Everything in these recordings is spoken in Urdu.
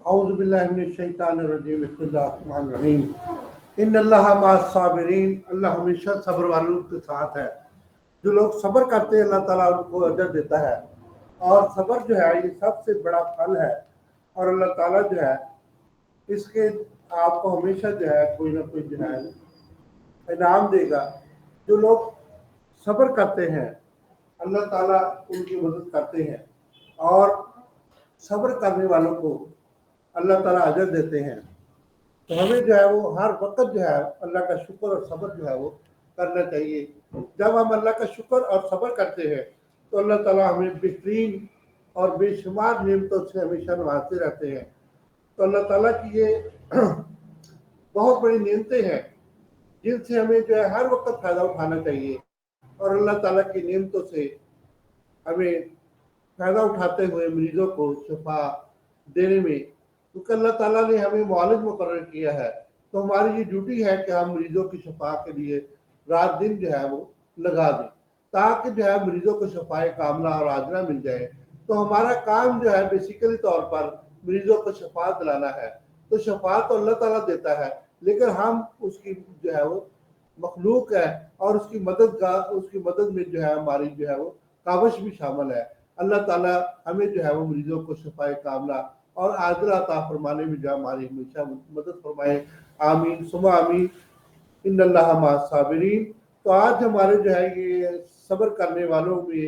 اعوذ باللہ من الشیطان الرجیم بسم اللہ الرحمن الرحیم ان اللہ مع الصابرین، اللہ ہمیشہ صبر والوں کے ساتھ ہے۔ جو لوگ صبر کرتے ہیں اللہ تعالیٰ ان کو اجر دیتا ہے، اور صبر جو ہے یہ سب سے بڑا پھل ہے، اور اللہ تعالیٰ جو ہے اس کے آپ کو ہمیشہ جو ہے کوئی نہ کوئی جو ہے انعام دے گا۔ جو لوگ صبر کرتے ہیں اللہ تعالیٰ ان کی مدد کرتے ہیں، اور صبر کرنے والوں کو اللہ تعالیٰ اجر دیتے ہیں۔ تو ہمیں جو ہے وہ ہر وقت جو ہے اللہ کا شکر اور صبر جو ہے وہ کرنا چاہیے۔ جب ہم اللہ کا شکر اور صبر کرتے ہیں تو اللہ تعالیٰ ہمیں بہترین اور بے شمار نعمتوں سے ہمیشہ نوازتے رہتے ہیں۔ تو اللہ تعالیٰ کی یہ بہت بڑی نعمتیں ہیں جن سے ہمیں جو ہے ہر وقت فائدہ اٹھانا چاہیے، اور اللہ تعالیٰ کی نعمتوں سے ہمیں فائدہ اٹھاتے ہوئے مریضوں کو شفا دینے میں، کیونکہ اللہ تعالیٰ نے ہمیں معالج مقرر کیا ہے، تو ہماری یہ ڈیوٹی ہے کہ ہم مریضوں کی شفا کے لیے رات دن جو ہے وہ لگا دیں، تاکہ جو ہے مریضوں کو شفائے کاملہ اور عاجلہ مل جائے۔ تو ہمارا کام جو ہے بیسیکلی طور پر مریضوں کو شفا دلانا ہے۔ تو شفا تو اللہ تعالیٰ دیتا ہے، لیکن ہم اس کی جو ہے وہ مخلوق ہے، اور اس کی مدد میں جو ہے ہماری جو ہے وہ کاوش بھی شامل ہے۔ اللہ تعالیٰ ہمیں جو ہے وہ مریضوں کو شفائے کاملہ اور عاجلہ عطا فرمانے میں جو ہماری ہمیشہ مدد فرمائے۔ آمین ثم آمین۔ ان اللہ مع الصابرین۔ تو آج ہمارے جو ہے یہ صبر کرنے والوں میں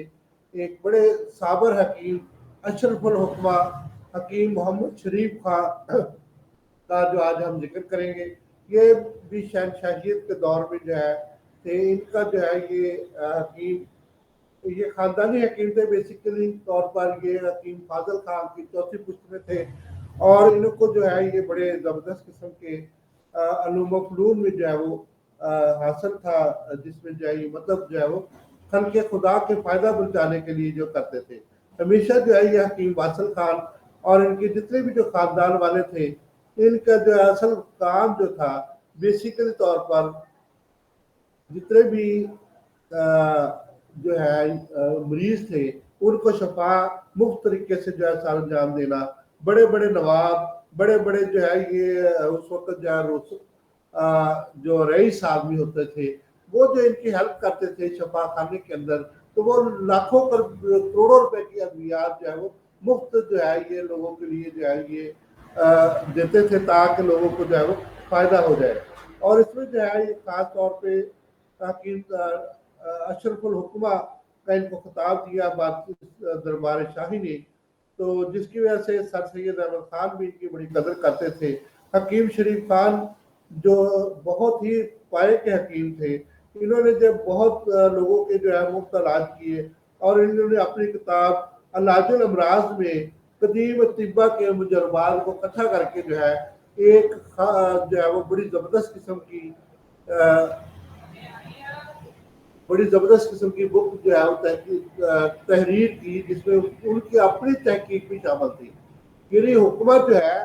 ایک بڑے صابر حکیم اشرف الحکمہ حکیم محمد شریف خان کا جو آج ہم ذکر کریں گے۔ یہ بھی شہنشاہیت کے دور میں جو ہے تھے۔ ان کا جو ہے یہ حکیم، یہ خاندانی حکیم تھے بیسیکلی طور پر۔ یہ حکیم فاضل خان کی چوتھی پشت میں تھے، اور ان کو جو ہے یہ بڑے زبردست قسم کے علوم و فنون میں جو ہے وہ حاصل تھا، جس میں جو ہے مطلب جو ہے وہ خلق خدا کے فائدہ پہنچانے کے لیے جو کرتے تھے۔ ہمیشہ جو ہے یہ حکیم فاضل خان اور ان کے جتنے بھی جو خاندان والے تھے، ان کا جو اصل کام جو تھا بیسیکلی طور پر جتنے بھی جو ہے مریض تھے ان کو شفا مفت طریقے سے جو ہے سر انجام دینا۔ بڑے بڑے نواب، بڑے بڑے جو ہے یہ اس وقت جو ہے جو رئیس آدمی ہوتے تھے، وہ جو ان کی ہیلپ کرتے تھے شفا خانے کے اندر، تو وہ لاکھوں کروڑوں روپے کی ادویات جو ہے وہ مفت جو ہے یہ لوگوں کے لیے جو ہے یہ دیتے تھے، تاکہ لوگوں کو جو ہے وہ فائدہ ہو جائے۔ اور اس میں جو ہے یہ خاص طور پہ حکیم اشرف الحکمہ کا ان کو خطاب دیا دربار شاہی نے، تو جس کی وجہ سے سر سید احمد خان بھی ان کی بڑی قدر کرتے تھے۔ حکیم شریف خان جو بہت ہی پائے کے حکیم تھے، انہوں نے جب بہت لوگوں کے جو ہے مفت علاج کیے، اور انہوں نے اپنی کتاب علاج الامراض میں قدیم طبہ کے مجربات کو اکٹھا کر کے جو ہے ایک جو ہے وہ بڑی زبردست قسم کی بک جو ہے وہ تحریر کی، جس میں ان کی اپنی تحقیق بھی شامل تھی۔ یعنی حکومت جو ہے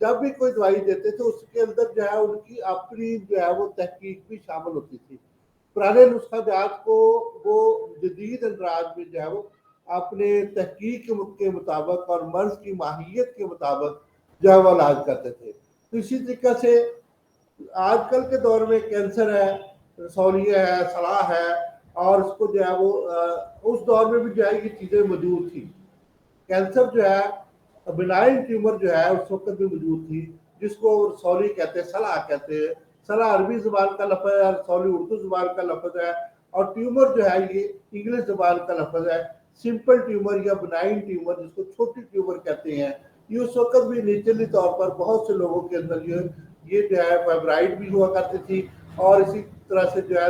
جب بھی کوئی دوائی دیتے تھے اس کے اندر جو ہے ان کی اپنی جو ہے وہ تحقیق بھی شامل ہوتی تھی۔ پرانے نسخہ جات کو وہ جدید اندراج میں جو ہے وہ اپنے تحقیق کے مطابق اور مرض کی ماہیت کے مطابق جو ہے وہ علاج کرتے تھے۔ تو اسی طریقے سے آج کل کے دور میں کینسر ہے، رسولیہ ہے، صلاح ہے، اور اس کو جو ہے وہ اس دور میں بھی جو ہے یہ چیزیں موجود تھی۔ کینسر جو ہے بنائن ٹیومر جو ہے اس وقت بھی موجود تھی، جس کو رسولی کہتے ہیں، صلاح کہتے ہیں۔ صلاح عربی زبان کا لفظ ہے، رسولی اردو زبان کا لفظ ہے، اور ٹیومر جو ہے یہ انگلش زبان کا لفظ ہے۔ سمپل ٹیومر یا بنائن ٹیومر، جس کو چھوٹی ٹیومر کہتے ہیں، یہ اس وقت بھی نیچرلی طور پر بہت سے لوگوں کے اندر یہ جو ہے فائبرائڈ بھی ہوا کرتی تھی، اور اسی طرح سے جو ہے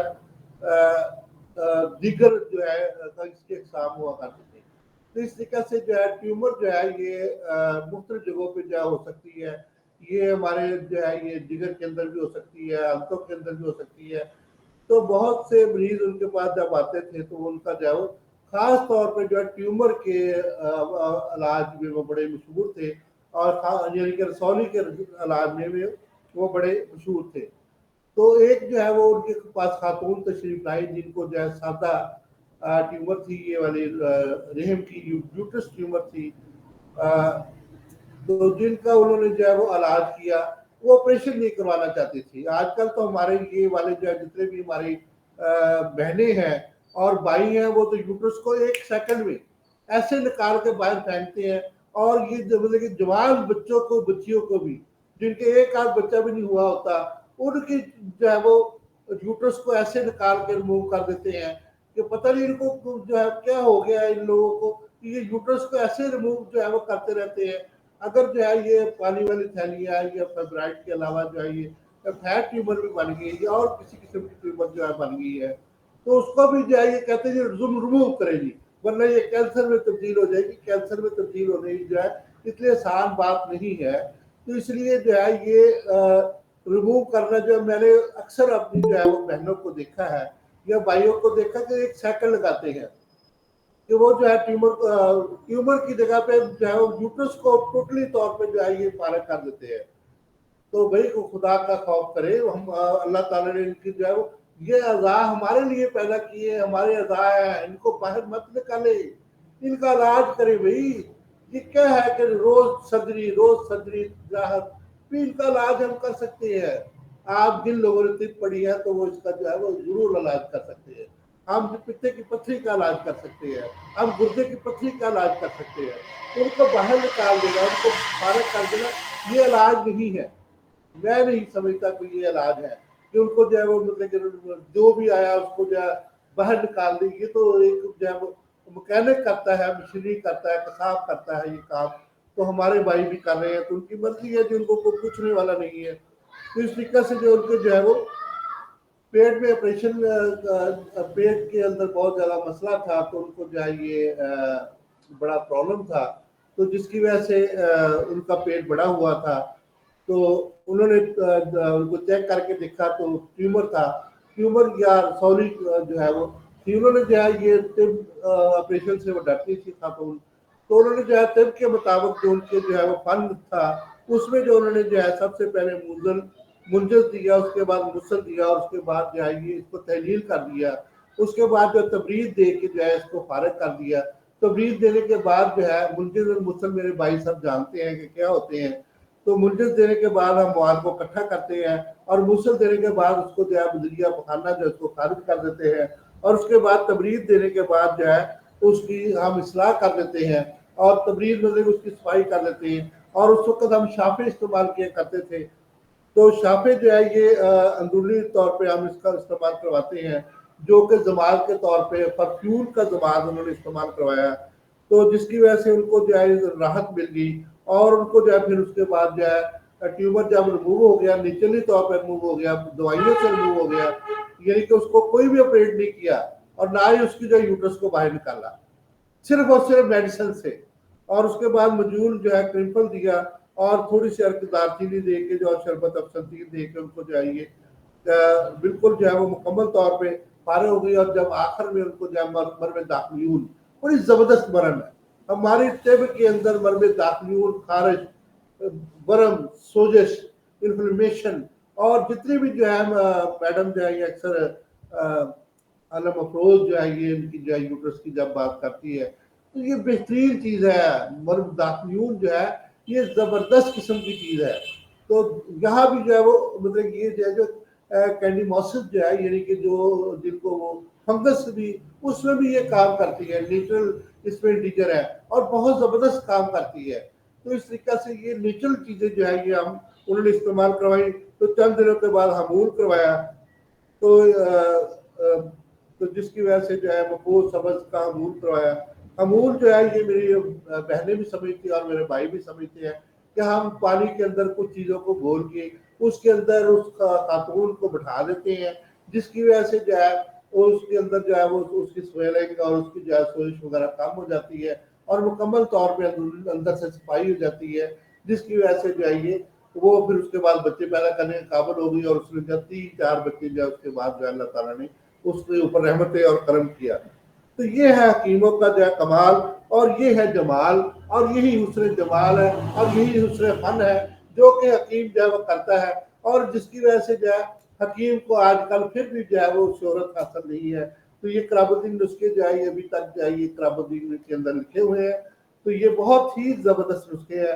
دیگر جو ہے اس کے اقسام ہوا کرتے تھے۔ تو اس طریقے سے جو ہے ٹیومر جو ہے یہ مختلف جگہوں پہ جو ہے ہو سکتی ہے۔ یہ ہمارے جو ہے یہ جگر کے اندر بھی ہو سکتی ہے، آنتوں کے اندر بھی ہو سکتی ہے۔ تو بہت سے مریض ان کے پاس جب آتے تھے تو ان کا جو ہے خاص طور پہ جو ہے ٹیومر کے علاج میں وہ بڑے مشہور تھے، اور یعنی کہ رسولی کے علاج میں بھی وہ بڑے مشہور تھے۔ تو ایک جو ہے وہ ان کے پاس خاتون تشریف لائی جن کو جو ہے سادہ ٹیومر تھی، یہ والی رحم کی یوٹرس ٹیومر تھی، تو جن کا انہوں نے جو ہے وہ علاج کیا وہ آپریشن نہیں کروانا چاہتی تھی. آج کل تو ہمارے یہ والے جو ہے جتنے بھی ہماری بہنیں ہیں اور بھائی ہیں وہ تو یوٹرس کو ایک سیکنڈ میں ایسے نکال کے باہر پھینکتے ہیں. اور یہ مطلب کہ جوان بچوں کو بچیوں کو بھی جن کے ایک آدھ بچہ بھی نہیں ہوا ہوتا ان کی جو ہے وہ یوٹرس کو ایسے نکال کے ریموو کر دیتے ہیں کہ پتہ نہیں ان کو جو ہے کیا ہو گیا ہے ان لوگوں کو کہ یہ یوٹرس کو ایسے ریموو جو ہے وہ کرتے رہتے ہیں. اگر جو ہے یہ پانی والی تھیلی ہے یا فائبرائڈ کے علاوہ جو ہے یہ فیٹ ٹیومر بھی بن گئی ہے یا اور کسی قسم کی ٹیومر جو ہے بن گئی ہے تو اس کو بھی جو ہے یہ کہتے ہیں ریموو کرے گی ورنہ یہ کینسر میں تبدیل ہو جائے گی. کینسر میں تبدیل ہونے کی جو ہے اتنی آسان بات نہیں ہے. تو اس لیے جو ہے یہ ریموو کرنا جو ہے میں نے اکثر اپنی جو ہے وہ بہنوں کو دیکھا ہے یا بھائیوں کو دیکھا کہ ایک سیکنڈ لگاتے ہیں کہ وہ جو ہے ٹیومر کی جگہ پہ جو ہے یوٹرس کو ٹوٹلی طور پہ جو ہے یہ فارغ کر دیتے ہیں. تو بھائی خدا کا خوف کرے. ہم اللہ تعالیٰ نے ان کی جو ہے وہ یہ اعضاء ہمارے لیے پیدا کیے ہمارے اعضاء ہیں ان کو باہر مت نکالے ان کا علاج کرے. بھائی یہ کیا ہے کہ روز سرجری راحت بھی ان کا علاج ہم کر سکتے ہیں. آپ جن لوگوں نے طب پڑھی ہے تو وہ اس کا جو ہے وہ ضرور علاج کر سکتے ہیں. ہم پتے کی پتھری کا علاج کر سکتے ہیں ہم گردے کی پتھری کا علاج کر سکتے ہیں. ان کو باہر نکال دینا ان کو فارغ کر دینا یہ علاج نہیں ہے. میں نہیں سمجھتا کہ یہ علاج ہے کہ ان کو جو ہے وہ مطلب کہ جو بھی آیا اس کو جو ہے باہر نکال دیں. یہ تو ایک جو ہے وہ مکینک کرتا ہے مشینری کرتا ہے کساب کرتا ہے یہ کام. تو ہمارے بھائی بھی کر رہے ہیں تو ان کی مرضی ہے جو ان کو کوئی پوچھنے والا نہیں ہے. تو اس طریقے سے جو ان کے جو ہے وہ پیٹ میں آپریشن پیٹ کے اندر بہت زیادہ مسئلہ تھا تو ان کو جو ہے یہ بڑا پرابلم تھا تو جس کی وجہ سے ان کا پیٹ بڑا ہوا تھا. تو انہوں نے ان کو چیک کر کے دیکھا تو ٹیومر تھا. ٹیومر یا رسولی جو ہے وہ انہوں نے جو ہے یہ طب آپریشن سے وہ ڈرتی تھی خاتون. تو انہوں نے جو ہے طب کے مطابق جو ان کے جو ہے وہ فن تھا اس میں جو انہوں نے جو ہے سب سے پہلے منجز دیا اس کے بعد مسل دیا اور اس کے بعد جو ہے یہ اس کو تحلیل کر دیا. اس کے بعد جو تبریز دے کے جو ہے اس کو فارغ کر دیا. تبریز دینے کے بعد جو ہے منجز اور مسل میرے بھائی سب جانتے ہیں کہ کیا ہوتے ہیں. تو منجز دینے کے بعد ہم مواد کو اکٹھا کرتے ہیں اور مسل دینے کے بعد اس کو جو ہے بذریعہ پخانہ جو ہے اس کو خارج کر دیتے ہیں اور اس کے بعد تبریز دینے کے بعد جو ہے اس کی ہم اصلاح کر دیتے ہیں اور تبریز مطلب اس کی صفائی کر دیتے ہیں. اور اس وقت ہم شافے استعمال کیا کرتے تھے. تو شافے جو ہے یہ اندرونی طور پہ ہم اس کا استعمال کرواتے ہیں جو کہ ضماد کے طور پہ پرفیوم کا ضماد انہوں نے استعمال کروایا. تو جس کی وجہ سے ان کو جو ہے راحت مل گئی اور ان کو جو ہے پھر اس کے بعد جو ہے ٹیومر جب ریموو ہو گیا نیچرلی طور پہ ریموو ہو گیا دوائیوں سے ریموو ہو گیا. یعنی کہ اس کو کوئی بھی آپریٹ نہیں کیا اور نہ ہی اس کی جو یوٹرس کو باہر نکالا صرف اور صرف میڈیسن سے. اور اس کے بعد مجول جو ہے کرمپل دیا اور تھوڑی سی دار چینی دے کے جو شربت افسردی دے کے ان کو جو ہے یہ بالکل جو ہے وہ مکمل طور پہ فارغ ہو گئی. اور جب آخر میں ان کو جو ہے مرم داخلیون بڑی زبردست مرم ہے ہماری طب کے اندر مرم داخلیون خارج برم سوجش انفلمیشن اور جتنی بھی جو ہے میڈم جو ہے یہ اکثر علم افروز جو ہے یہ ان کی جو ہے یوٹرس کی جب بات کرتی ہے تو یہ بہترین چیز ہے. مرم داخلیون جو ہے یہ زبردست قسم کی چیز ہے. تو یہاں بھی جو ہے وہ مطلب یہ جو ہے جو کینڈی موسس جو ہے یعنی کہ جو جن کو وہ فنگس بھی اس میں بھی یہ کام کرتی ہے نیچرل اس میں انڈیجر ہے اور بہت زبردست کام کرتی ہے. تو اس طریقہ سے یہ نیچرل چیزیں جو ہے یہ ہم انہوں نے استعمال کروائی. تو چند دنوں کے بعد حمول کروایا تو جس کی وجہ سے جو ہے مقبول سبز کا حمول کروایا. حمول جو ہے یہ میری بہنیں بھی سمجھتی ہیں اور میرے بھائی بھی سمجھتے ہیں کہ ہم پانی کے اندر کچھ چیزوں کو گھول کے اس کے اندر اس خاتون کو بٹھا دیتے ہیں جس کی وجہ سے جو ہے اس کے اندر جو ہے وہ اس کی سویلنگ اور اس کی جو ہے سوزش وغیرہ کم ہو جاتی ہے اور مکمل طور پہ اندر سے صفائی ہو جاتی ہے جس کی وجہ سے جو ہے یہ وہ پھر اس کے بعد بچے پیدا کرنے کے قابل ہو گئی اور اس نے جب 3-4 بچے جو ہے اس کے بعد جو ہے اللہ تعالیٰ نے اس کے اوپر رحمتیں اور کرم کیا. تو یہ ہے حکیموں کا جو ہے کمال اور یہ ہے جمال اور یہی حسن جمال ہے اور یہی حسن فن ہے جو کہ حکیم جو ہے وہ کرتا ہے اور جس کی وجہ سے جو ہے حکیم کو آج کل پھر بھی جو ہے وہ شہرت حاصل نہیں ہے. تو یہ قراب الدین نسخے جو ہے یہ ابھی تک جو ہے یہ قراب الدین کے اندر لکھے ہوئے ہیں. تو یہ بہت ہی زبردست نسخے ہیں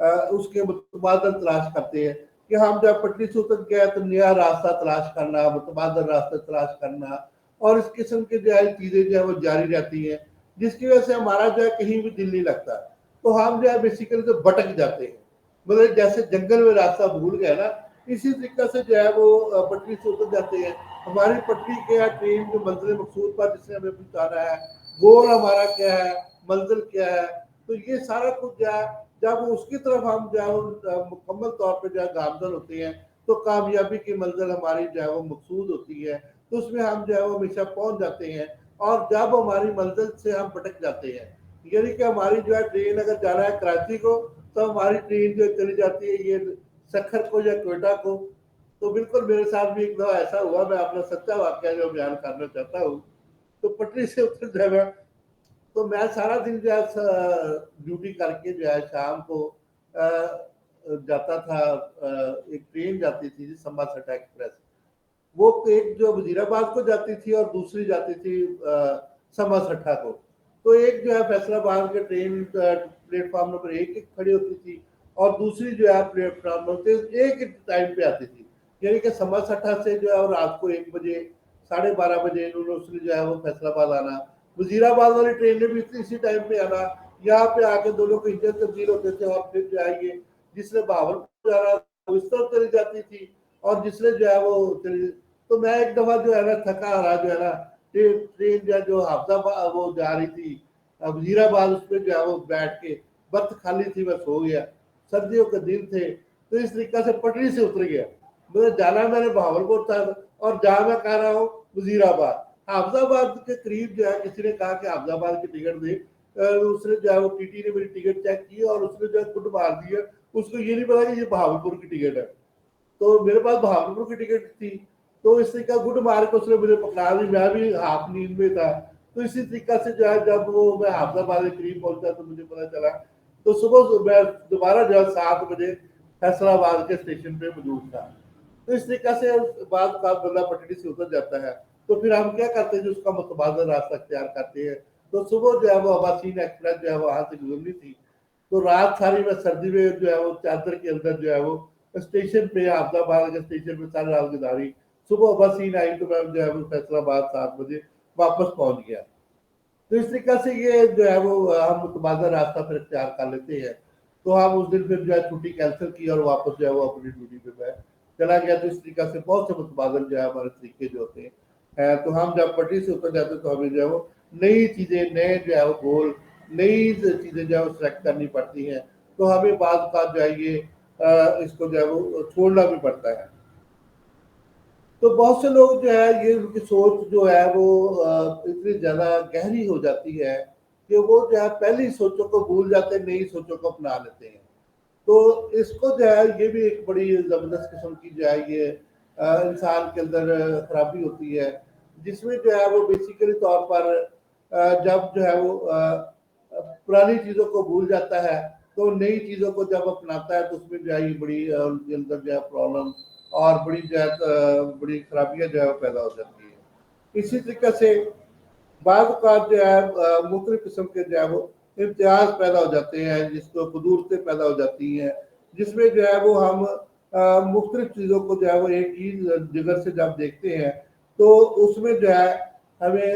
اس کے متبادل تلاش کرتے ہیں کہ ہم جب پٹری سے اتر گئے تو نیا راستہ تلاش کرنا، متبادل راستہ تلاش کرنا، اور اس قسم کی جو ہے چیزیں جو ہے وہ جاری رہتی ہیں، جس کی وجہ سے ہمارا جو ہے کہیں بھی دل نہیں لگتا، تو ہم جو ہے بیسیکلی تو بھٹک جاتے ہیں، مطلب جیسے جنگل میں راستہ بھول گئے نا، اسی طریقے سے جو ہے وہ پٹری سے اتر جاتے ہیں۔ ہماری پٹری کیا ہے، ٹرین جو منزل مقصود پر جس نے ہمیں پہنچانا ہے، گول ہمارا کیا ہے، منزل کیا ہے، تو یہ سارا کچھ جو ہے جب اس کی طرف ہم جو ہے مکمل طور پہ جو ہے گامزن ہوتے ہیں تو کامیابی کی منزل ہماری جو ہے وہ مقصود ہوتی ہے، تو اس میں ہم جو ہے وہ ہمیشہ پہنچ جاتے ہیں۔ اور جب ہماری منزل سے ہم بھٹک جاتے ہیں، یعنی کہ ہماری جو ہے ٹرین اگر جانا ہے کراچی کو تو ہماری ٹرین جو چلی جاتی ہے یہ سکھر کو یا کوئٹہ کو، تو بالکل میرے ساتھ بھی ایک دفعہ ایسا ہوا، میں اپنا سچا واقعہ جو بیان کرنا چاہتا ہوں۔ تو پٹری سے اتر جانا، تو میں سارا دن جو ہے ڈیوٹی کر کے جو ہے شام کو جاتا تھا، ایک ٹرین جاتی تھی سمبا سٹا ایکسپریس، وہ ایک جو وزیر آباد کو جاتی تھی اور دوسری جاتی تھی سما سٹھا کو، تو ایک جو ہے فیصل آباد کے ٹرین پلیٹ فارم نمبر 1 کھڑی ہوتی تھی اور دوسری جو ہے پلیٹ فارم نمبر ایک ٹائم پہ آتی تھی، یعنی کہ سما سٹھا سے جو ہے رات کو 1 بجے 12:30 بجے انہوں نے جو ہے وہ فیصل آباد آنا، وزیر آباد والی ٹرین نے بھی اسی ٹائم پہ آنا، یہاں پہ آ کے دونوں کے انجن تبدیل ہوتے تھے اور پھر جو ہے یہ جس نے بہاولپور جانا وہ اس طرف چلی جاتی تھی اور جس نے جو ہے وہ چلی، تو میں ایک دفعہ جو ہے نا تھکا رہا جو ہے نا ٹرین جو ہے جو حافظ آباد وہ جا رہی تھی وزیر آباد، اس پہ جو ہے وہ بیٹھ کے برتھ خالی تھی، میں سو گیا، سردیوں کے دن تھے، تو اس طریقے سے پٹری سے اتر گیا، مجھے جانا میں نے بہاولپور تھا اور جہاں میں کہہ رہا ہوں وزیر آباد، حافظ آباد کے قریب جو ہے کسی نے کہا کہ حافظ آباد کی ٹکٹ دے، اس نے جو ہے وہ ٹی ٹی نے میری ٹکٹ چیک کی اور اس نے جو ہے گڈ مار دیا، اس کو یہ نہیں پتا کہ یہ بہاولپور کی ٹکٹ ہے، تو میرے پاس بہاولپور کی ٹکٹ تھی، تو اس طریقہ گڈ مار کے اس نے مجھے پکڑا دی، میں بھی ہاف نیند میں تھا، تو اسی طریقہ سے جو ہے جب وہ میں حافظ آباد کے قریب پہنچا تو مجھے پتا چلا، تو صبح میں دوبارہ جو ہے 7 بجے فیصل آباد کے اسٹیشن پہ موجود تھا۔ تو اس طریقہ سے بعض بندہ پٹڑی سے اتر جاتا ہے، تو پھر ہم کیا کرتے ہیں جو اس کا متبادل راستہ اختیار کرتے ہیں، تو صبح جو ہے وہ آباسین ایکسپریس جو ہے وہاں سے گزرنی تھی، تو رات ساری میں سردی میں جو ہے وہ چادر کے اندر جو ہے وہ اسٹیشن پہ حافظ آباد کے اسٹیشن پہ ساری رات گزاری، صبح آباسین آئی تو میں جو ہے وہ فیصل آباد 7 بجے واپس پہنچ گیا۔ تو اس طریقے سے یہ جو ہے وہ ہم متبادل راستہ پھر اختیار کر لیتے ہیں، تو ہم اس دن پھر جو ہے چھٹی کینسل کی اور واپس جو ہے وہ اپنی ڈیوٹی پہ میں چلا گیا۔ تو اس طریقے سے بہت سے متبادل جو ہے ہمارے طریقے جو ہوتے ہیں، تو ہم جب پٹری سے اتر جاتے ہیں تو ہمیں جو ہے وہ نئی چیزیں، نئے جو ہے وہ گول، نئی چیزیں جو ہے وہ سلیکٹ کرنی پڑتی ہیں، تو ہمیں بعض اوقات جو ہے یہ اس کو جو ہے وہ چھوڑنا بھی پڑتا ہے۔ تو بہت سے لوگ جو ہے یہ ان کی سوچ جو ہے وہ اتنی زیادہ گہری ہو جاتی ہے کہ وہ جو ہے پہلی سوچوں کو بھول جاتے ہیں، نئی سوچوں کو اپنا لیتے ہیں، تو اس کو جو ہے یہ بھی ایک بڑی زبردست قسم کی جو ہے یہ انسان کے اندر خرابی ہوتی ہے، جس میں جو ہے وہ بیسیکلی طور پر جب جو ہے وہ پرانی چیزوں کو بھول جاتا ہے تو نئی چیزوں کو جب اپناتا ہے تو اس میں جو ہے یہ بڑی ان کے اندر جو ہے پرابلم اور بڑی جو ہے بڑی خرابیاں جو ہے وہ پیدا ہو جاتی ہیں۔ اسی طریقے سے بعض اوقات جو ہے مختلف قسم کے جو ہے وہ امتیاز پیدا ہو جاتے ہیں، جس کو قدورتیں پیدا ہو جاتی ہیں، جس میں جو ہے وہ ہم مختلف چیزوں کو جو ہے وہ ایک ہی جگہ سے جب دیکھتے ہیں تو اس میں جو ہے ہمیں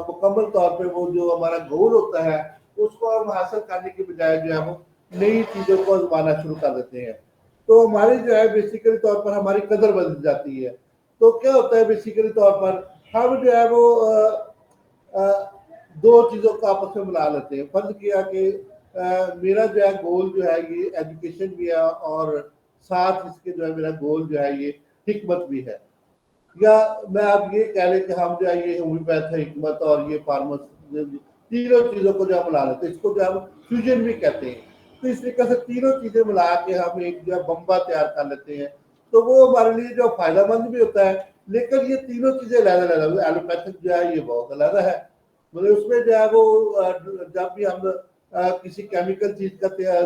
مکمل طور پہ وہ جو ہمارا گول ہوتا ہے اس کو ہم حاصل کرنے کے بجائے جو ہے ہم نئی چیزوں کو آزمانا شروع کر دیتے ہیں، تو ہماری جو ہے بیسیکلی طور پر ہماری قدر بدل جاتی ہے۔ تو کیا ہوتا ہے بیسیکلی طور پر ہم جو ہے وہ دو چیزوں کو آپس میں ملا لیتے ہیں، فرض کیا کہ میرا جو ہے گول جو ہے یہ ایجوکیشن بھی ہے اور ساتھ اس کے جو ہے میرا گول جو ہے یہ حکمت بھی ہے، یا میں آپ یہ کہہ لیں کہ ہم جو ہے یہ ہومیوپیتھ حکمت اور یہ فارمس تینوں چیزوں کو جو ہے ملا لیتے ہیں، اس کو جو ہم فیوژن بھی کہتے ہیں، تو اس طریقے سے تینوں چیزیں ملا کے ہم ایک جو ہے بمبا تیار کر لیتے ہیں، تو وہ ہمارے لیے جو فائدہ مند بھی ہوتا ہے، لیکن یہ تینوں چیزیں علیحدہ علیحدہ، ایلوپیتھک جو ہے یہ بہت علیحدہ ہے، مطلب اس میں جو ہے وہ جب بھی ہم کسی کیمیکل چیز کا تیار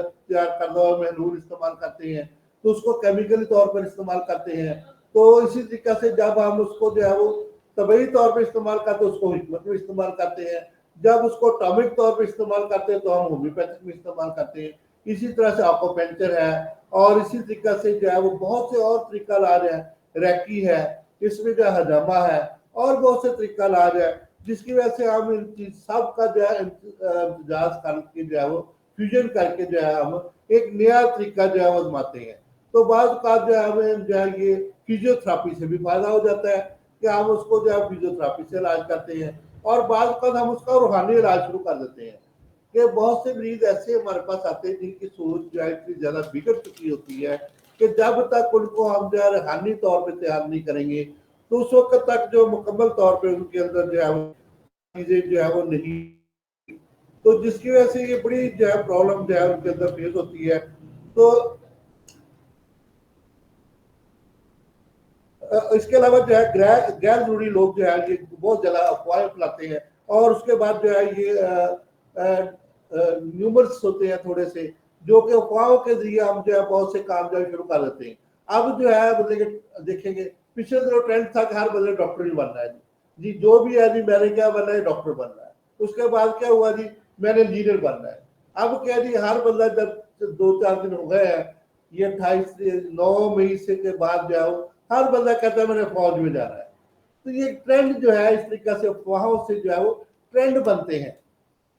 کردہ اور محلول استعمال کرتے ہیں تو اس کو کیمیکلی طور پر استعمال کرتے ہیں، تو اسی طریقے سے جب ہم اس کو جو ہے وہ طبعی طور پر استعمال کرتے ہیں اس کو حکمت میں استعمال کرتے ہیں، جب اس کو اٹامک طور پر استعمال کرتے ہیں تو ہم ہومیوپیتھک میں استعمال کرتے ہیں۔ اسی طرح سے آکوپینچر ہے، اور اسی طریقہ سے جو ہے وہ بہت سے اور طریقہ علاج ہیں، ریکی ہے، اس میں جو ہے حجامہ ہے، اور بہت سے طریقہ علاج ہے، جس کی وجہ سے ہم ان چیز سب کا جو ہے امتزاج کر کے جو ہے وہ فیوژن کر کے جو ہے ہم ایک نیا طریقہ جو ہے وہ آزماتے ہیں۔ تو بعض اوقات جو ہے ہمیں جو ہے یہ فیزیو تھراپی سے بھی فائدہ ہو جاتا ہے کہ ہم اس کو جو ہے فیزیو تھراپی سے علاج کرتے ہیں، اور بعض اوقات ہم اس کا روحانی علاج شروع کر دیتے ہیں کہ بہت سے مریض ایسے ہمارے پاس آتے ہیں جن کی سوچ جو ہے اتنی زیادہ بگڑ چکی ہوتی ہے کہ جب تک ان کو ہم جو ہے روحانی طور پہ تیار نہیں کریں گے تو اس وقت تک جو مکمل طور پہ ان کے اندر جو ہے وہ چیزیں جو ہے وہ نہیں، تو جس کی وجہ سے یہ بڑی جو ہے پرابلم جو ہے ان کے اندر فیس ہوتی ہے۔ تو اس کے علاوہ جو ہے غیر ضروری لوگ جو ہے یہ بہت زیادہ افواہیں پھیلاتے ہیں، اور اس کے بعد جو ہے یہ نیومرس ہوتے ہیں تھوڑے سے، جو کہ افواہوں کے ذریعے ہم جو ہے بہت سے کام جو ہے شروع کر دیتے ہیں۔ اب جو ہے مطلب کہ دیکھیں گے پچھلے دنوں ٹرینڈ تھا کہ ہر بندے ڈاکٹر ہی بننا ہے، جی جو بھی ہے جی میں نے کیا بننا ہے، ڈاکٹر بننا ہے۔ اس کے بعد کیا ہوا جی میں نے انجینئر بننا ہے۔ اب کیا جی ہر بندہ جب 2-4 دن ہو گئے ہیں، یہ 9 مئی سے کے بعد جو ہے ہر بندہ کہتا ہے میں نے فوج میں جانا ہے۔ تو یہ ٹرینڈ جو ہے اس طریقہ سے افواہوں سے جو ہے وہ ٹرینڈ بنتے ہیں،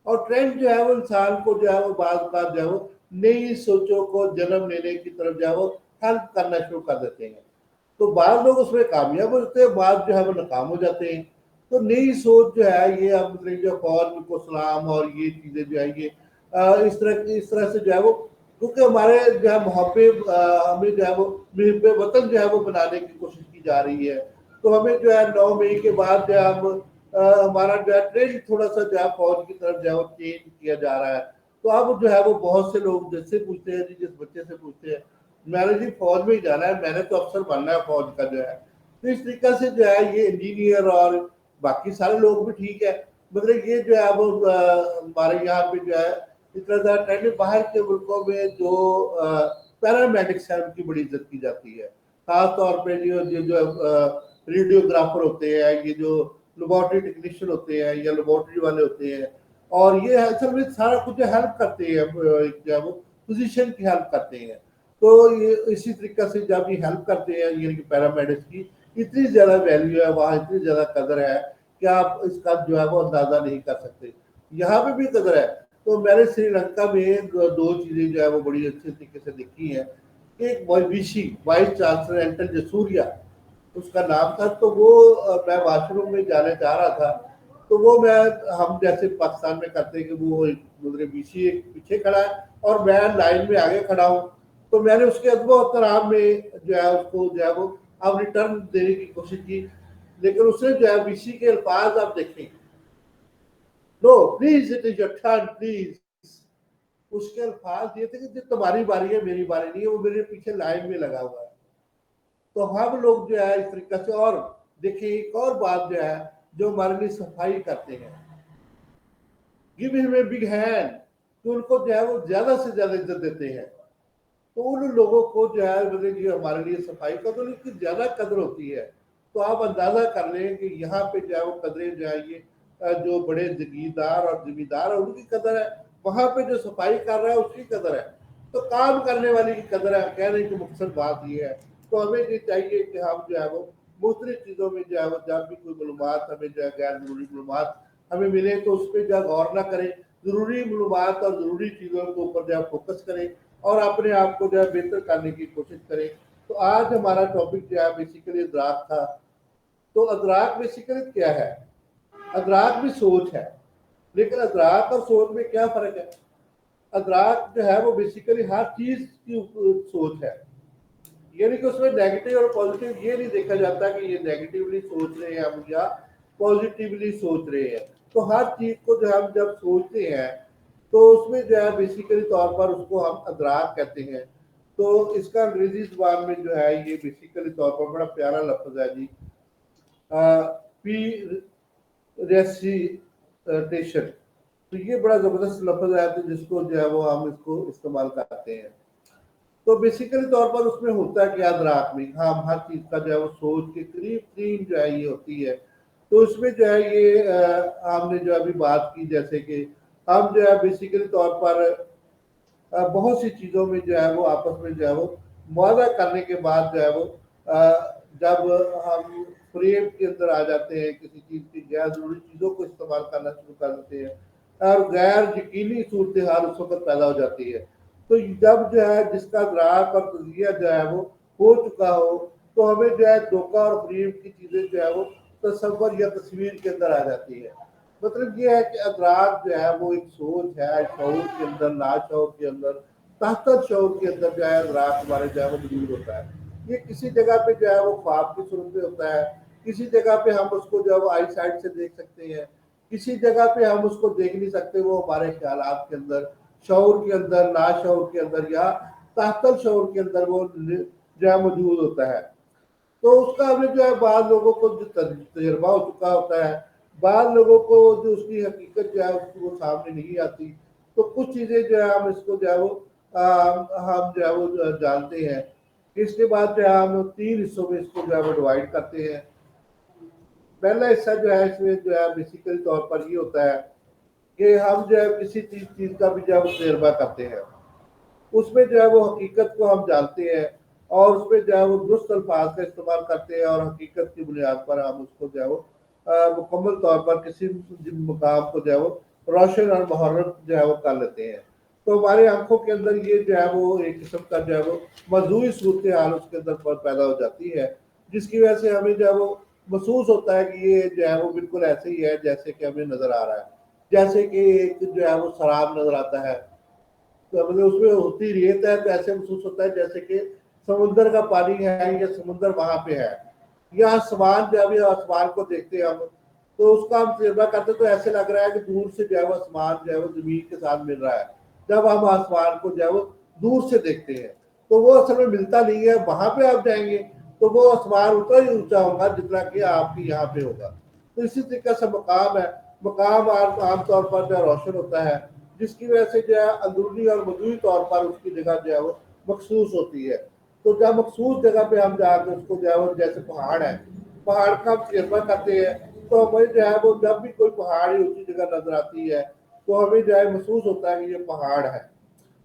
اور ٹرینڈ جو ہے وہ انسان کو جو ہے وہ بعض بات جو ہے وہ نئی سوچوں کو جنم لینے کی طرف جو ہے وہ ہیلپ کرنا شروع کر دیتے ہیں۔ تو بعض لوگ اس میں کامیاب ہوتے ہیں، بعض جو ہے وہ ناکام ہو جاتے ہیں۔ تو نئی سوچ جو ہے یہ ہم جو فوج کو سلام اور یہ چیزیں جو ہے یہ اس طرح سے جو ہے وہ کیونکہ ہمارے جو ہے محبت ہمیں جو ہے وہ محب وطن جو ہے وہ بنانے کی کوشش کی جا رہی ہے، تو ہمیں جو ہے 9 مئی کے بعد جو ہے ہم ہمارا جو ہے ٹرینڈ تھوڑا سا جو ہے فوج کی طرف جو ہے وہ چینج کیا جا رہا ہے۔ تو اب جو ہے وہ بہت سے لوگ جس سے پوچھتے ہیں جی جس بچے سے پوچھتے ہیں میں نے جی فوج میں ہی جانا ہے، میں نے تو افسر بننا ہے فوج کا جو ہے۔ تو اس طریقہ سے جو ہے یہ انجینئر اور باقی سارے لوگ بھی ٹھیک ہے، مطلب یہ جو ہے اب ہمارے یہاں پہ جو ہے اتنا زیادہ ٹرینڈ باہر کے ملکوں میں جو پیرامیڈکس ہے ان کی بڑی عزت کی جاتی ہے، خاص طور پہ جو ریڈیوگرافر ہوتے ہیں، یہ جو لیبارٹری ٹیکنیشین ہوتے ہیں یا لیبارٹری والے ہوتے ہیں، اور یہ اصل میں سارا کچھ ہیلپ کرتے ہیں، جو ہے وہ پوزیشن کی ہیلپ کرتے ہیں۔ تو یہ اسی طریقہ سے جب یہ ہیلپ کرتے ہیں یعنی کہ پیرامیڈکس کی اتنی زیادہ ویلیو ہے وہاں، اتنی زیادہ قدر ہے کہ آپ اس کا جو ہے وہ اندازہ نہیں کر سکتے۔ یہاں پہ بھی قدر ہے۔ تو میں نے سری لنکا میں 2 چیزیں جو ہے وہ بڑی اچھے طریقے سے دیکھی ہیں۔ ایک ویشی وائس چانسلر اینٹل جسوریا اس کا نام تھا، تو وہ میں واش روم میں جانے جا رہا تھا، تو وہ میں ہم جیسے پاکستان میں کرتے ہیں کہ وہ ویشی پیچھے کھڑا ہے اور میں لائن میں آگے کھڑا ہوں، تو میں نے اس کے ادب و احترام میں جو ہے اس کو جو ہے وہ اب ریٹرن دینے کی کوشش کی، لیکن اس نے جو ہے ویشی کے الفاظ آپ دیکھیں، no please it is your turn please, اس کے الفاظ یہ تھے کہ تمہاری باری ہے میری باری نہیں ہے، وہ میرے پیچھے لائن میں لگا ہوا ہے۔ تو ہم لوگ جو ہے اس طریقہ سے، اور دیکھیں ایک اور بات جو ہے جو ہمارے لیے صفائی کرتے ہیں، give him a big hand، تو ان کو جو ہے وہ زیادہ سے زیادہ عزت دیتے ہیں۔ تو ان لوگوں کو جو ہے مطلب یہ ہمارے لیے صفائی کا تو ان کی زیادہ قدر ہوتی ہے۔ تو آپ اندازہ کر لیں کہ یہاں پہ جو ہے وہ قدریں جو ہے یہ جو بڑے جگیردار اور زمیندار ہیں ان کی قدر ہے، وہاں پہ جو صفائی کر رہا ہے اس کی قدر ہے، تو کام کرنے والے کی قدر ہے۔ کہنے کی مقصد بات یہ ہے، تو ہمیں یہ چاہیے کہ ہم جو ہے وہ مختلف چیزوں میں جو ہے وہ جب بھی کوئی معلومات ہمیں جو ہے غیر ضروری معلومات ہمیں ملے تو اس پہ جو ہے غور نہ کریں، ضروری معلومات اور ضروری چیزوں کے اوپر جو ہے فوکس کریں اور اپنے آپ کو جو ہے بہتر کرنے کی کوشش کریں۔ تو آج ہمارا ٹاپک جو ہے بیسیکلی ادراک تھا۔ تو ادراک بیسیکلی کیا ہے؟ ادراک بھی سوچ ہے، لیکن ادراک اور سوچ میں کیا فرق ہے؟ ادراک جو ہے وہ بیسیکلی ہر چیز کی سوچ ہے، یعنی کہ اس میں نیگیٹو اور پازیٹیو یہ نہیں دیکھا جاتا کہ یہ نیگیٹیولی سوچ رہے ہیں ہم یا پازیٹیولی سوچ رہے ہیں۔ تو ہر چیز کو جو ہم جب سوچتے ہیں تو اس میں جو ہے بیسیکلی طور پر اس کو ہم ادراک کہتے ہیں۔ تو اس کا انگریزی زبان میں جو ہے یہ بیسیکلی طور پر بڑا پیارا لفظ ہے جی، پی ریسیٹیشن۔ تو یہ بڑا زبردست لفظ ہے تو جس کو جو ہے وہ ہم اس کو استعمال کرتے ہیں۔ تو بیسیکلی طور پر اس میں ہوتا ہے کہ ادراک میں ہم ہر چیز کا جو ہے وہ سوچ کے قریب ترین جو ہے یہ ہوتی ہے۔ تو اس میں جو ہے یہ ہم نے جو ابھی بات کی جیسے کہ ہم جو ہے بیسیکلی طور پر بہت سی چیزوں میں جو ہے وہ آپس میں جو ہے وہ معاہدہ کرنے کے بعد جو ہے وہ جب ہم فریب کے اندر آ جاتے ہیں، کسی چیز کی غیر ضروری چیزوں کو استعمال کرنا شروع کر دیتے ہیں اور غیر یقینی صورتحال اس وقت پیدا ہو جاتی ہے، تو جب جو ہے جس کا ادراک اور تجزیہ جو ہے وہ ہو چکا ہو، تو ہمیں جو ہے دھوکہ اور فریب کی چیزیں جو ہے وہ تصور یا تصویر کے اندر آ جاتی ہے۔ مطلب یہ ہے کہ ادراک جو ہے وہ ایک سوچ ہے، شعور کے اندر، لا شعور کے اندر، تحت شعور کے اندر جو ہے ادراک ہمارے جو ہے وہ موجود ہوتا ہے۔ یہ کسی جگہ پہ جو ہے وہ خواب کی صورت میں ہوتا ہے، کسی جگہ پہ ہم اس کو جو ہے وہ آئی سائٹ سے دیکھ سکتے ہیں، کسی جگہ پہ ہم اس کو دیکھ نہیں سکتے، وہ ہمارے خیالات کے اندر، شعور کے اندر، لا شعور کے اندر یا تحت شعور کے اندر وہ جو ہے موجود ہوتا ہے۔ تو اس کا ہمیں جو ہے بعض لوگوں کو جو تجربہ ہو چکا ہوتا ہے، بعض لوگوں کو جو اس کی حقیقت جو ہے اس کی وہ سامنے نہیں آتی، تو کچھ چیزیں جو ہے ہم اس کو جو ہے وہ ہم جو ہے وہ جانتے ہیں۔ اس کے بعد جو ہے ہم 3 حصوں میں اس کو جو ہے وہ ڈیوائڈ کرتے ہیں۔ پہلا حصہ جو ہے اس میں جو ہے بیسیکلی طور پر یہ ہوتا ہے کہ ہم جو ہے کسی چیز کا بھی جو ہے وہ تجربہ کرتے ہیں، اس میں جو ہے وہ حقیقت کو ہم جانتے ہیں اور اس میں جو ہے وہ درست الفاظ کا استعمال کرتے ہیں اور حقیقت کی بنیاد پر ہم اس کو جو ہے وہ مکمل طور پر کسی مقام کو جو ہے وہ روشن اور محرر جو ہے وہ کر لیتے ہیں۔ تو ہماری آنکھوں کے اندر یہ جو ہے وہ ایک قسم کا جو ہے وہ موضوعی صورتحال اس کے اندر پیدا ہو جاتی ہے، جس کی وجہ سے ہمیں جو ہے وہ محسوس ہوتا ہے کہ یہ جو ہے وہ بالکل ایسے ہی ہے جیسے کہ ہمیں نظر آ رہا ہے، جیسے کہ ایک جو ہے وہ سراب نظر آتا ہے، تو مطلب اس میں ہوتی ریت ہے تو ایسے محسوس ہوتا ہے جیسے کہ سمندر کا پانی ہے یا سمندر وہاں پہ ہے، یا آسمان جب آسمان کو دیکھتے ہیں ہم تو اس کا ہم تجربہ کرتے تو ایسے لگ رہا ہے کہ دور سے جو ہے وہ آسمان جو ہے وہ زمین کے ساتھ مل رہا ہے، جب ہم آسمان کو جو ہے وہ دور سے دیکھتے ہیں تو وہ اصل میں ملتا نہیں ہے، وہاں پہ آپ جائیں گے تو وہ آسمان اتنا ہی اونچا ہوگا جتنا کہ آپ کی یہاں پہ ہوگا۔ تو اسی طریقے سے مقام ہے، مقام عام طور پر جو روشن ہوتا ہے، جس کی وجہ سے جو ہے اندرونی اور مجموعی طور پر اس کی جگہ جو ہے وہ مخصوص ہوتی ہے۔ تو جب مخصوص جگہ پہ ہم جا کے اس کو جو ہے وہ جیسے پہاڑ ہے، پہاڑ کا ہم تجربہ کرتے ہیں تو ہمیں جو ہے وہ جب بھی کوئی پہاڑی اونچی جگہ نظر آتی ہے تو ہمیں جو ہے محسوس ہوتا ہے کہ یہ پہاڑ ہے۔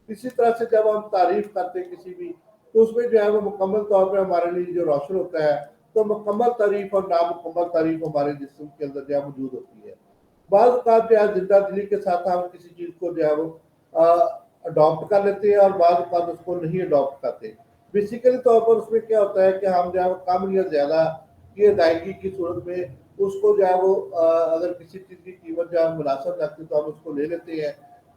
اسی طرح سے جب ہم تعریف کرتے ہیں کسی بھی تو اس میں جو ہے وہ مکمل طور پہ ہمارے لیے جو روشن ہوتا ہے، تو مکمل تعریف اور نامکمل تعریف ہمارے جسم کے اندر جو ہے موجود ہوتی ہے۔ بعض اوقات جو ہے زندہ دلی کے ساتھ ہم کسی چیز کو جو ہے وہ اڈاپٹ کر لیتے ہیں اور بعض اوقات اس کو نہیں اڈاپٹ کرتے۔ بیسیکلی طور پر اس میں کیا ہوتا ہے کہ ہم جو ہے وہ کم یا زیادہ کی ادائیگی کی صورت میں اس کو جو ہے وہ اگر کسی چیز کی قیمت جو ہے مناسب لگتی تو ہم اس کو لے لیتے ہیں،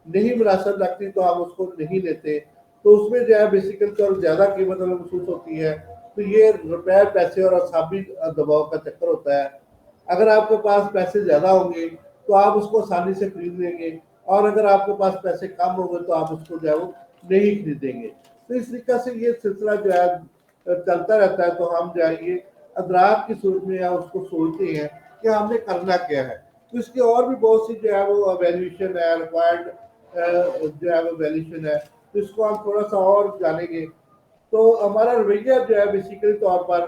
نہیں مناسب لگتی تو ہم اس کو نہیں لیتے۔ تو اس میں جو ہے بیسیکلی طور زیادہ قیمت ہمیں محسوس ہوتی ہے، تو یہ روپے پیسے اور اعصابی دباؤ کا چکر ہوتا ہے۔ اگر آپ کے پاس پیسے زیادہ ہوں گے تو آپ اس کو آسانی سے خرید لیں گے، اور اگر آپ کے پاس پیسے کم ہوں گے تو آپ اس کو جو ہے وہ نہیں خریدیں گے۔ تو اس طریقے سے یہ سلسلہ جو ہے چلتا رہتا ہے۔ تو ہم جو ہے یہ ادراک کی صورت میں یا اس کو سوچتے ہیں کہ ہم نے کرنا کیا ہے۔ تو اس کی اور بھی بہت سی جو ہے وہ ویلیوشن ہے، ریکوائرڈ جو ہے وہ ویلیوشن ہے، تو اس کو ہم تھوڑا سا اور جانیں گے۔ تو ہمارا رویہ جو ہے بیسیکلی طور پر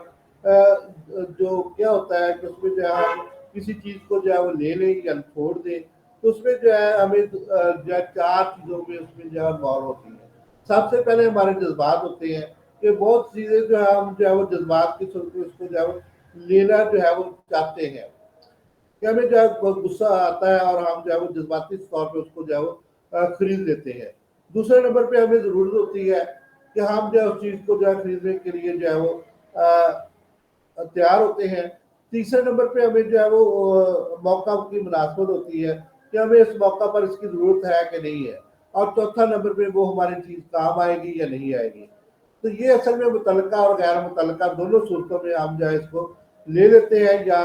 جو کیا ہوتا ہے کہ اس میں جو ہے ہم کسی چیز کو جو ہے وہ لے لیں یا چھوڑ دیں، تو اس میں جو ہے ہمیں جو ہے 4 چیزوں میں اس میں جو ہے انوالو ہوتی ہیں۔ سب سے پہلے ہمارے جذبات ہوتے ہیں کہ بہت چیزیں جو ہے ہم جو ہے وہ جذبات کی صورت میں اس کو جو ہے وہ لینا جو ہے وہ چاہتے ہیں، کہ ہمیں جو ہے غصہ آتا ہے اور ہم جو ہے وہ جذباتی طور پہ اس کو جو ہے وہ خرید لیتے ہیں۔ دوسرے نمبر پہ ہمیں ضرورت ہوتی ہے کہ ہم جو ہے اس چیز کو جو ہے خریدنے کے لیے جو ہے وہ تیار ہوتے ہیں۔ تیسرے نمبر پہ ہمیں جو ہے وہ موقع کی مناسبت ہوتی ہے کہ ہمیں اس موقع پر اس کی ضرورت ہے کہ نہیں ہے، اور چوتھا نمبر پہ وہ ہماری چیز کام آئے گی یا نہیں آئے گی۔ تو یہ اصل میں متعلقہ اور غیر متعلقہ دونوں صورتوں میں ہم جو ہے اس کو لے لیتے ہیں یا